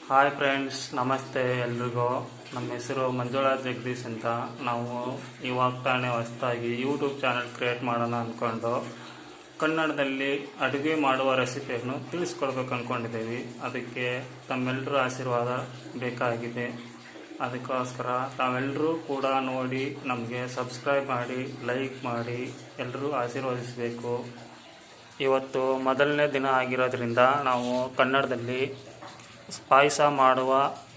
Hi friends, ನಮಸ್ತೆ ಎಲ್ರಿಗೂ. ನಮ್ಮ ಹೆಸರು ಮಂಜುಳಾ ಜಗದೀಶ್ ಅಂತ. ನಾವು ಇವಾಗ ತಾನೇ ಹೊಸದಾಗಿ ಯೂಟ್ಯೂಬ್ ಚಾನಲ್ ಕ್ರಿಯೇಟ್ ಮಾಡೋಣ ಅಂದ್ಕೊಂಡು ಕನ್ನಡದಲ್ಲಿ ಅಡುಗೆ ಮಾಡುವ ರೆಸಿಪಿಯನ್ನು ತಿಳಿಸ್ಕೊಡ್ಬೇಕು ಅಂದ್ಕೊಂಡಿದ್ದೀವಿ. ಅದಕ್ಕೆ ತಮ್ಮೆಲ್ಲರ ಆಶೀರ್ವಾದ ಬೇಕಾಗಿದೆ. ಅದಕ್ಕೋಸ್ಕರ ತಾವೆಲ್ಲರೂ ಕೂಡ ನೋಡಿ ನಮಗೆ ಸಬ್ಸ್ಕ್ರೈಬ್ ಮಾಡಿ, ಲೈಕ್ ಮಾಡಿ, ಎಲ್ಲರೂ ಆಶೀರ್ವದಿಸಬೇಕು. ಇವತ್ತು ಮೊದಲನೇ ದಿನ ಆಗಿರೋದ್ರಿಂದ ನಾವು ಕನ್ನಡದಲ್ಲಿ ಪಾಯಸ ಮಾಡುವ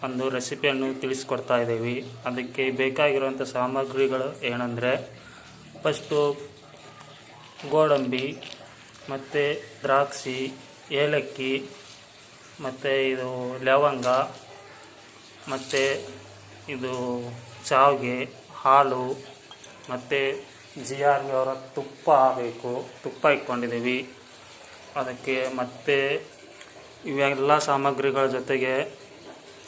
ಒಂದು ರೆಸಿಪಿಯನ್ನು ತಿಳಿಸ್ಕೊಡ್ತಾ ಇದ್ದೀವಿ. ಅದಕ್ಕೆ ಬೇಕಾಗಿರುವಂಥ ಸಾಮಗ್ರಿಗಳು ಏನಂದರೆ, ಫಸ್ಟು ಗೋಡಂಬಿ ಮತ್ತು ದ್ರಾಕ್ಷಿ, ಏಲಕ್ಕಿ ಮತ್ತು ಇದು ಲವಂಗ ಮತ್ತು ಇದು ಶಾವಿಗೆ, ಹಾಲು ಮತ್ತು GRB ಅವರ ತುಪ್ಪ ಬೇಕು. ತುಪ್ಪ ಇಟ್ಕೊಂಡಿದ್ದೀವಿ. ಅದಕ್ಕೆ ಮತ್ತು ಇವೆಲ್ಲ ಸಾಮಗ್ರಿಗಳ ಜೊತೆಗೆ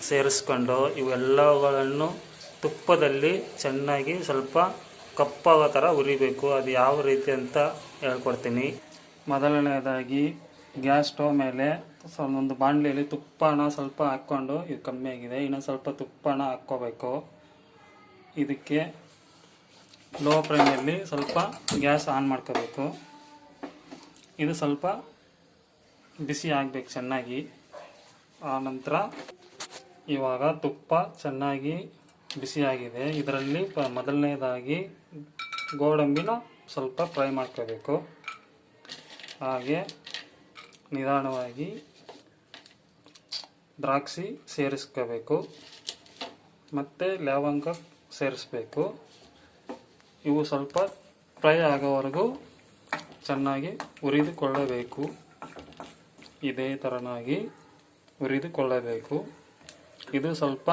ಸೇರಿಸ್ಕೊಂಡು ಇವೆಲ್ಲಗಳನ್ನು ತುಪ್ಪದಲ್ಲಿ ಚೆನ್ನಾಗಿ ಸ್ವಲ್ಪ ಕಪ್ಪಾಗೋ ಥರ ಹುರಿಬೇಕು. ಅದು ಯಾವ ರೀತಿ ಅಂತ ಹೇಳ್ಕೊಡ್ತೀನಿ. ಮೊದಲನೇದಾಗಿ ಗ್ಯಾಸ್ ಸ್ಟವ್ ಮೇಲೆ ಒಂದು ಬಾಣಲೆಯಲ್ಲಿ ತುಪ್ಪನ ಸ್ವಲ್ಪ ಹಾಕ್ಕೊಂಡು, ಇದು ಕಮ್ಮಿ ಆಗಿದೆ, ಇನ್ನೊಂದು ಸ್ವಲ್ಪ ತುಪ್ಪನ ಹಾಕ್ಕೋಬೇಕು. ಇದಕ್ಕೆ ಲೋ ಫ್ಲೇಮಲ್ಲಿ ಸ್ವಲ್ಪ ಗ್ಯಾಸ್ ಆನ್ ಮಾಡ್ಕೋಬೇಕು. ಇದು ಸ್ವಲ್ಪ ಬಿಸಿ ಆಗಬೇಕು ಚೆನ್ನಾಗಿ. ಆನಂತರ ಇವಾಗ ತುಪ್ಪ ಚೆನ್ನಾಗಿ ಬಿಸಿಯಾಗಿದೆ. ಇದರಲ್ಲಿ ಮೊದಲನೇದಾಗಿ ಗೋಡಂಬಿನ ಸ್ವಲ್ಪ ಫ್ರೈ ಮಾಡ್ಕೋಬೇಕು. ಹಾಗೆ ನಿಧಾನವಾಗಿ ದ್ರಾಕ್ಷಿ ಸೇರಿಸ್ಕೋಬೇಕು ಮತ್ತು ಲವಂಗ ಸೇರಿಸ್ಬೇಕು. ಇವು ಸ್ವಲ್ಪ ಫ್ರೈ ಆಗೋವರೆಗೂ ಚೆನ್ನಾಗಿ ಹುರಿದುಕೊಳ್ಳಬೇಕು. ಇದೇ ಥರನಾಗಿ ಹುರಿದುಕೊಳ್ಳಬೇಕು. ಇದು ಸ್ವಲ್ಪ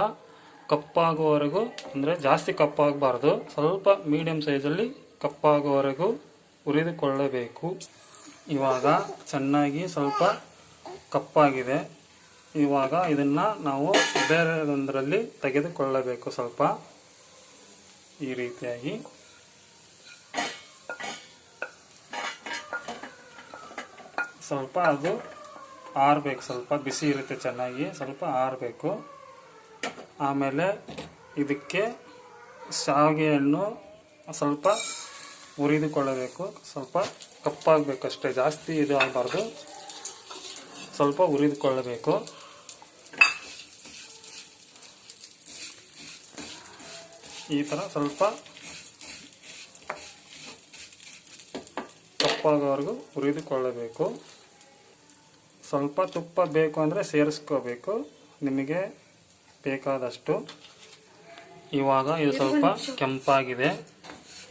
ಕಪ್ಪಾಗುವವರೆಗೂ, ಅಂದರೆ ಜಾಸ್ತಿ ಕಪ್ಪಾಗಬಾರ್ದು, ಸ್ವಲ್ಪ ಮೀಡಿಯಮ್ ಸೈಜಲ್ಲಿ ಕಪ್ಪಾಗುವವರೆಗೂ ಹುರಿದುಕೊಳ್ಳಬೇಕು. ಇವಾಗ ಚೆನ್ನಾಗಿ ಸ್ವಲ್ಪ ಕಪ್ಪಾಗಿದೆ. ಇವಾಗ ಇದನ್ನು ನಾವು ಬೇರೆ ಒಂದರಲ್ಲಿ ತೆಗೆದುಕೊಳ್ಳಬೇಕು. ಸ್ವಲ್ಪ ಈ ರೀತಿಯಾಗಿ ಸ್ವಲ್ಪ ಅದು ಆರಬೇಕು. ಸ್ವಲ್ಪ ಬಿಸಿ ಇರುತ್ತೆ, ಚೆನ್ನಾಗಿ ಸ್ವಲ್ಪ ಆರಬೇಕು. ಆಮೇಲೆ ಇದಕ್ಕೆ ಶಾವಿಗೆಯನ್ನು ಸ್ವಲ್ಪ ಹುರಿದುಕೊಳ್ಳಬೇಕು. ಸ್ವಲ್ಪ ಕಪ್ಪಾಗಬೇಕು ಅಷ್ಟೇ, ಜಾಸ್ತಿ ಇದು ಆಗಬಾರ್ದು, ಸ್ವಲ್ಪ ಹುರಿದುಕೊಳ್ಳಬೇಕು. ಈ ಥರ ಸ್ವಲ್ಪ ಕಪ್ಪಾಗೋವರೆಗೂ ಹುರಿದುಕೊಳ್ಳಬೇಕು. ಸ್ವಲ್ಪ ತುಪ್ಪ ಬೇಕು ಅಂದರೆ ಸೇರಿಸ್ಕೋಬೇಕು, ನಿಮಗೆ ಬೇಕಾದಷ್ಟು. ಇವಾಗ ಇದು ಸ್ವಲ್ಪ ಕೆಂಪಾಗಿದೆ.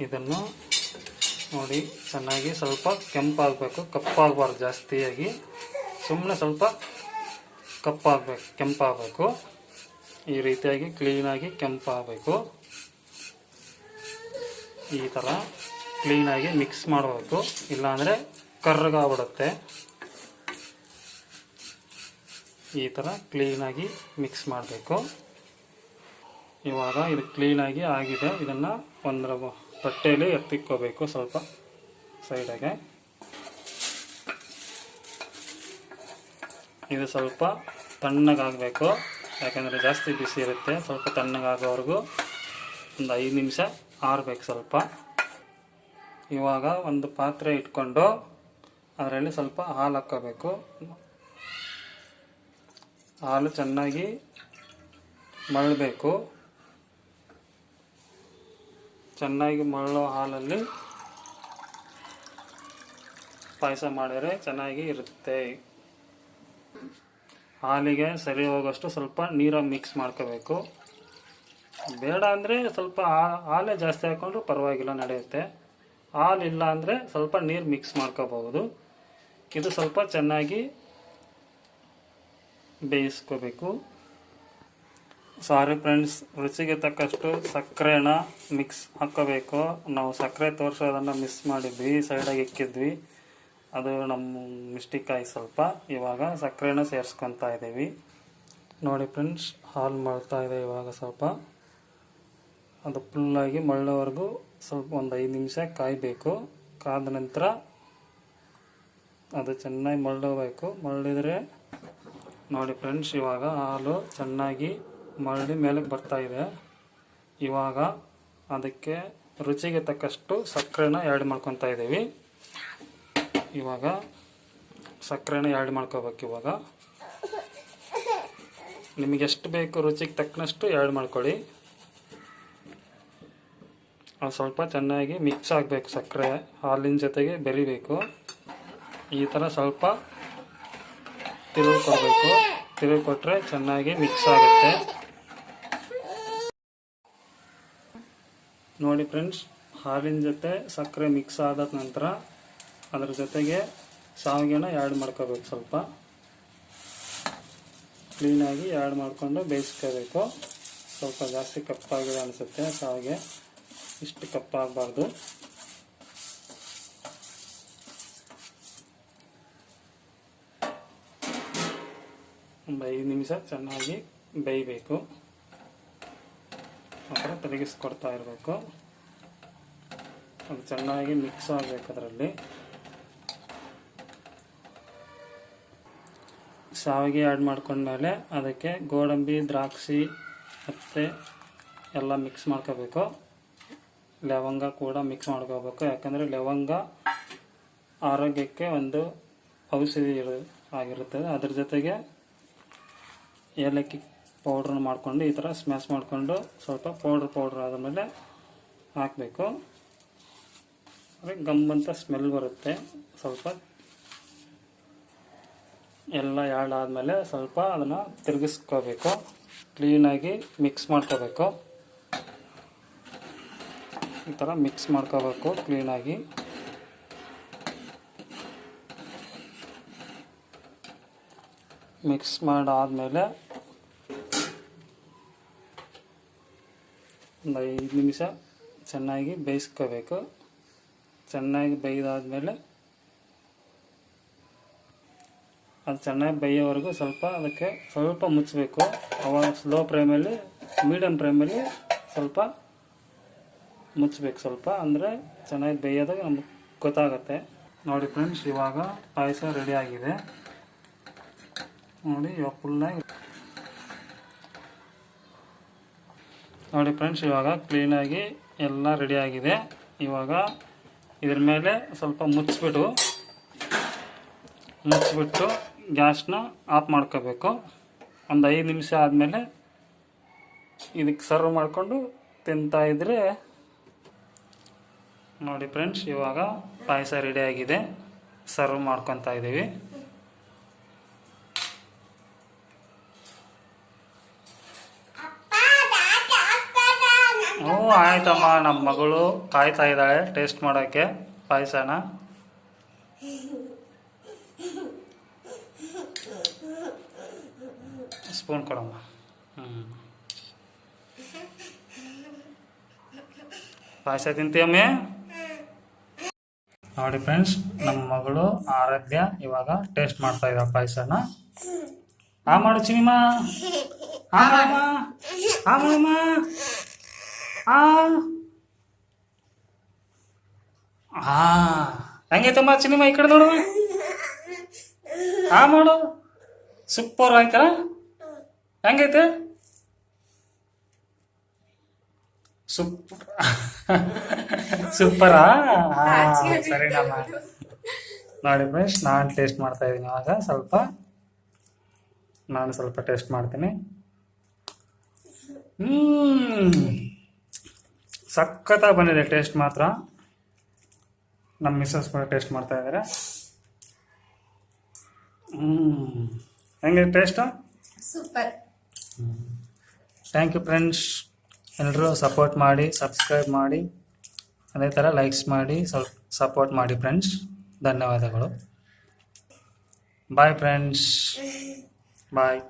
ಇದನ್ನು ನೋಡಿ ಚೆನ್ನಾಗಿ ಸ್ವಲ್ಪ ಕೆಂಪಾಗಬೇಕು, ಕಪ್ಪಾಗಬಾರ್ದು ಜಾಸ್ತಿಯಾಗಿ, ಸುಮ್ಮನೆ ಸ್ವಲ್ಪ ಕೆಂಪಾಗಬೇಕು. ಈ ರೀತಿಯಾಗಿ ಕ್ಲೀನಾಗಿ ಕೆಂಪಾಗಬೇಕು. ಈ ಥರ ಕ್ಲೀನಾಗಿ ಮಿಕ್ಸ್ ಮಾಡಬೇಕು, ಇಲ್ಲಾಂದರೆ ಕರ್ರಗಾಗ್ಬಿಡುತ್ತೆ. ಈ ಥರ ಕ್ಲೀನಾಗಿ ಮಿಕ್ಸ್ ಮಾಡಬೇಕು. ಇವಾಗ ಇದು ಕ್ಲೀನಾಗಿ ಆಗಿದೆ. ಇದನ್ನು ಒಂದರ ತಟ್ಟೆಯಲ್ಲಿ ಎತ್ತಿಕ್ಕೋಬೇಕು ಸ್ವಲ್ಪ ಸೈಡಿಗೆ. ಇದು ಸ್ವಲ್ಪ ತಣ್ಣಗಾಗಬೇಕು, ಯಾಕೆಂದರೆ ಜಾಸ್ತಿ ಬಿಸಿ ಇರುತ್ತೆ. ಸ್ವಲ್ಪ ತಣ್ಣಗಾಗೋವರೆಗೂ ಒಂದು 5 ನಿಮಿಷ ಆರಬೇಕು ಸ್ವಲ್ಪ. ಇವಾಗ ಒಂದು ಪಾತ್ರೆ ಇಟ್ಕೊಂಡು ಅದರಲ್ಲಿ ಸ್ವಲ್ಪ ಹಾಲು ಹಾಕ್ಕೋಬೇಕು. ಹಾಲು ಚೆನ್ನಾಗಿ ಮಳ್ಳಬೇಕು. ಚೆನ್ನಾಗಿ ಮಳ್ಳೋ ಹಾಲಲ್ಲಿ ಪಾಯಸ ಮಾಡಿದರೆ ಚೆನ್ನಾಗಿ ಇರುತ್ತೆ. ಹಾಲಿಗೆ ಸರಿ ಹೋಗೋಷ್ಟು ಸ್ವಲ್ಪ ನೀರಾಗಿ ಮಿಕ್ಸ್ ಮಾಡ್ಕೋಬೇಕು. ಬೇಡ ಅಂದರೆ ಸ್ವಲ್ಪ ಹಾಲೇ ಜಾಸ್ತಿ ಹಾಕ್ಕೊಂಡ್ರು ಪರವಾಗಿಲ್ಲ, ನಡೆಯುತ್ತೆ. ಹಾಲಿಲ್ಲ ಅಂದರೆ ಸ್ವಲ್ಪ ನೀರು ಮಿಕ್ಸ್ ಮಾಡ್ಕೋಬಹುದು. ಇದು ಸ್ವಲ್ಪ ಚೆನ್ನಾಗಿ ಬೇಯಿಸ್ಕೋಬೇಕು. ಸಾರಿ ಫ್ರೆಂಡ್ಸ್, ರುಚಿಗೆ ತಕ್ಕಷ್ಟು ಸಕ್ಕರೆನ ಹಾಕ್ಕೋಬೇಕು. ನಾವು ಸಕ್ಕರೆ ತೋರಿಸೋದನ್ನು ಮಿಸ್ ಮಾಡಿದ್ವಿ, ಸೈಡಾಗಿ ಇಕ್ಕಿದ್ವಿ, ಅದು ನಮ್ಮ ಮಿಸ್ಟೇಕ್ ಆಗಿ ಸ್ವಲ್ಪ. ಇವಾಗ ಸಕ್ಕರೆನ ಸೇರಿಸ್ಕೊತಾ ಇದ್ದೀವಿ. ನೋಡಿ ಫ್ರೆಂಡ್ಸ್, ಹಾಲು ಮಳ್ತಾ ಇದೆ. ಇವಾಗ ಸ್ವಲ್ಪ ಅದು ಫುಲ್ಲಾಗಿ ಮಳ್ಳೋವರೆಗೂ ಸ್ವಲ್ಪ ಒಂದು 5 ನಿಮಿಷ ಕಾಯಬೇಕು. ಕಾದ ನಂತರ ಅದು ಚೆನ್ನಾಗಿ ಮಳ್ಳಬೇಕು. ಮಳ್ಳಿದ್ರೆ ನೋಡಿ ಫ್ರೆಂಡ್ಸ್, ಇವಾಗ ಹಾಲು ಚೆನ್ನಾಗಿ ಮರಳಿ ಮೇಲಕ್ಕೆ ಬರ್ತಾ ಇದೆ. ಇವಾಗ ಅದಕ್ಕೆ ರುಚಿಗೆ ತಕ್ಕಷ್ಟು ಸಕ್ಕರೆನ ಆ್ಯಡ್ ಮಾಡ್ಕೊತಾ ಇದ್ದೀವಿ. ಇವಾಗ ಸಕ್ಕರೆನ ಆ್ಯಡ್ ಮಾಡ್ಕೋಬೇಕು. ಇವಾಗ ನಿಮಗೆ ಎಷ್ಟು ಬೇಕು ರುಚಿಗೆ ತಕ್ಕನಷ್ಟು ಆ್ಯಡ್ ಮಾಡ್ಕೊಳ್ಳಿ. ಅದು ಸ್ವಲ್ಪ ಚೆನ್ನಾಗಿ ಮಿಕ್ಸ್ ಆಗಬೇಕು. ಸಕ್ಕರೆ ಹಾಲಿನ ಜೊತೆಗೆ ಬೆರಿಬೇಕು. ಈ ಥರ ಸ್ವಲ್ಪ ತಿರುಗಿ ಕೊಡಬೇಕು. ತಿರುಗಿ ಕೊಟ್ಟರೆ ಚೆನ್ನಾಗಿ ಮಿಕ್ಸ್ ಆಗುತ್ತೆ. ನೋಡಿ ಫ್ರೆಂಡ್ಸ್, ಹಾಲಿನ ಜೊತೆ ಸಕ್ಕರೆ ಮಿಕ್ಸ್ ಆದ ನಂತರ ಅದರ ಜೊತೆಗೆ ಶಾವಿಗೆನ ಆ್ಯಡ್ ಮಾಡ್ಕೋಬೇಕು. ಸ್ವಲ್ಪ ಕ್ಲೀನಾಗಿ ಆ್ಯಡ್ ಮಾಡಿಕೊಂಡು ಬೇಯಿಸ್ಕೋಬೇಕು. ಸ್ವಲ್ಪ ಜಾಸ್ತಿ ಕಪ್ಪಾಗಿದೆ ಅನಿಸುತ್ತೆ ಶಾವಿಗೆ, ಇಷ್ಟು ಕಪ್ಪಾಗಬಾರ್ದು. ಒಂದು 5 ನಿಮಿಷ ಚೆನ್ನಾಗಿ ಬೇಯಬೇಕು. ಆ ಥರ ತಿರುಗಿಸ್ಕೊಡ್ತಾ ಇರಬೇಕು. ಅದು ಚೆನ್ನಾಗಿ ಮಿಕ್ಸ್ ಆಗಬೇಕು. ಅದರಲ್ಲಿ ಶಾವಿಗೆ ಆ್ಯಡ್ ಮಾಡ್ಕೊಂಡ್ಮೇಲೆ ಅದಕ್ಕೆ ಗೋಡಂಬಿ, ದ್ರಾಕ್ಷಿ ಮತ್ತು ಎಲ್ಲ ಮಿಕ್ಸ್ ಮಾಡ್ಕೋಬೇಕು. ಲವಂಗ ಕೂಡ ಮಿಕ್ಸ್ ಮಾಡ್ಕೋಬೇಕು. ಯಾಕಂದರೆ ಲವಂಗ ಆರೋಗ್ಯಕ್ಕೆ ಒಂದು ಔಷಧಿ ಆಗಿರುತ್ತದೆ. ಅದ್ರ ಜೊತೆಗೆ ಏಲಕ್ಕಿ ಪೌಡ್ರನ್ನ ಮಾಡಿಕೊಂಡು ಈ ಥರ ಸ್ಮ್ಯಾಶ್ ಮಾಡಿಕೊಂಡು ಸ್ವಲ್ಪ ಪೌಡ್ರ್ ಆದಮೇಲೆ ಹಾಕಬೇಕು. ಗಮ್ಮಂತ ಸ್ಮೆಲ್ ಬರುತ್ತೆ. ಸ್ವಲ್ಪ ಎಲ್ಲ ಆ್ಯಡ್ ಆದಮೇಲೆ ಸ್ವಲ್ಪ ಅದನ್ನು ತಿರುಗಿಸ್ಕೋಬೇಕು. ಕ್ಲೀನಾಗಿ ಮಿಕ್ಸ್ ಮಾಡ್ಕೋಬೇಕು. ಈ ಥರ ಮಿಕ್ಸ್ ಮಾಡ್ಕೋಬೇಕು ಕ್ಲೀನಾಗಿ. ಮಿಕ್ಸ್ ಮಾಡಾದಮೇಲೆ ಒಂದು 5 ನಿಮಿಷ ಚೆನ್ನಾಗಿ ಬೇಯಿಸ್ಕೋಬೇಕು. ಚೆನ್ನಾಗಿ ಬೇಯ್ದಾದ್ಮೇಲೆ ಅದು ಚೆನ್ನಾಗಿ ಬೇಯೋವರೆಗೂ ಸ್ವಲ್ಪ ಅದಕ್ಕೆ ಸ್ವಲ್ಪ ಮುಚ್ಚಬೇಕು. ಅವಾಗ ಸ್ಲೋ ಫ್ಲೇಮಲ್ಲಿ, ಮೀಡಿಯಮ್ ಫ್ಲೇಮಲ್ಲಿ ಸ್ವಲ್ಪ ಮುಚ್ಚಬೇಕು. ಸ್ವಲ್ಪ ಅಂದರೆ ಚೆನ್ನಾಗಿ ಬೇಯೋದಾಗ ನಮಗೆ ಗೊತ್ತಾಗುತ್ತೆ. ನೋಡಿ ಫ್ರೆಂಡ್ಸ್, ಇವಾಗ ಪಾಯಸ ರೆಡಿ ಆಗಿದೆ. ನೋಡಿ ಇವಾಗ ಫುಲ್ಲಾಗಿ ನೋಡಿ ಫ್ರೆಂಡ್ಸ್, ಇವಾಗ ಕ್ಲೀನಾಗಿ ಎಲ್ಲ ರೆಡಿಯಾಗಿದೆ. ಇವಾಗ ಇದ್ರ ಮೇಲೆ ಸ್ವಲ್ಪ ಮುಚ್ಚಿಬಿಟ್ಟು ಗ್ಯಾಸ್ನ ಆಫ್ ಮಾಡ್ಕೋಬೇಕು. ಒಂದು 5 ನಿಮಿಷ ಆದಮೇಲೆ ಇದಕ್ಕೆ ಸರ್ವ್ ಮಾಡಿಕೊಂಡು ತಿಂತಾಯಿದ್ರೆ. ನೋಡಿ ಫ್ರೆಂಡ್ಸ್, ಇವಾಗ ಪಾಯಸ ರೆಡಿಯಾಗಿದೆ. ಸರ್ವ್ ಮಾಡ್ಕೊತಾ ಇದ್ದೀವಿ. ಹ್ಞೂ ಆಯ್ತಮ್ಮ, ನಮ್ಮ ಮಗಳು ಕಾಯ್ತಾ ಇದ್ದಾಳೆ ಟೇಸ್ಟ್ ಮಾಡೋಕ್ಕೆ ಪಾಯಸನ. ಸ್ಪೂನ್ ಕೊಡಮ್ಮ. ಪಾಯಸ ತಿಂತೀಯಮ್ಮೆ? ನೋಡಿ ಫ್ರೆಂಡ್ಸ್, ನಮ್ಮ ಮಗಳು ಆರಾಧ್ಯ ಇವಾಗ ಟೇಸ್ಟ್ ಮಾಡ್ತಾ ಇದ್ದಾಳೆ ಪಾಯಸನ. ಮಾಡು ಚಿನಿಮ, ಮಾಡಮ್ಮ. ಹೆಂಗೈತಮ್ಮ ಚಿನಿಮ? ಈ ಕಡೆ ನೋಡುವ. ಮಾಡು. ಸೂಪರ್ ಆಯ್ತಾ? ಹೆಂಗೈತೆ? ಸೂಪರಾ? ಸರಿನಮ್ಮ. ನೋಡಿ ಫ್ರೆಂಡ್ಸ್, ನಾನು ಟೇಸ್ಟ್ ಮಾಡ್ತಾ ಇದ್ದೀನಿ. ಇವಾಗ ನಾನು ಸ್ವಲ್ಪ ಟೇಸ್ಟ್ ಮಾಡ್ತೀನಿ. ಸಖತ್ತಾಗಿ ಬಂದಿದೆ ಟೇಸ್ಟ್ ಮಾತ್ರ. ನಮ್ಮ ಮಿಸ್ಸಸ್ ಕೂಡ ಟೇಸ್ಟ್ ಮಾಡ್ತಾ ಇದ್ದಾರೆ. ಹೆಂಗಿದೆ taste? Super. Thank you friends. ಎಲ್ಲರೂ ಸಪೋರ್ಟ್ ಮಾಡಿ, ಸಬ್ಸ್ಕ್ರೈಬ್ ಮಾಡಿ, ಅದೇ ಥರ ಲೈಕ್ಸ್ ಮಾಡಿ ಸಪೋರ್ಟ್ ಮಾಡಿ ಫ್ರೆಂಡ್ಸ್. ಧನ್ಯವಾದಗಳು. ಬಾಯ್ ಫ್ರೆಂಡ್ಸ್, ಬಾಯ್.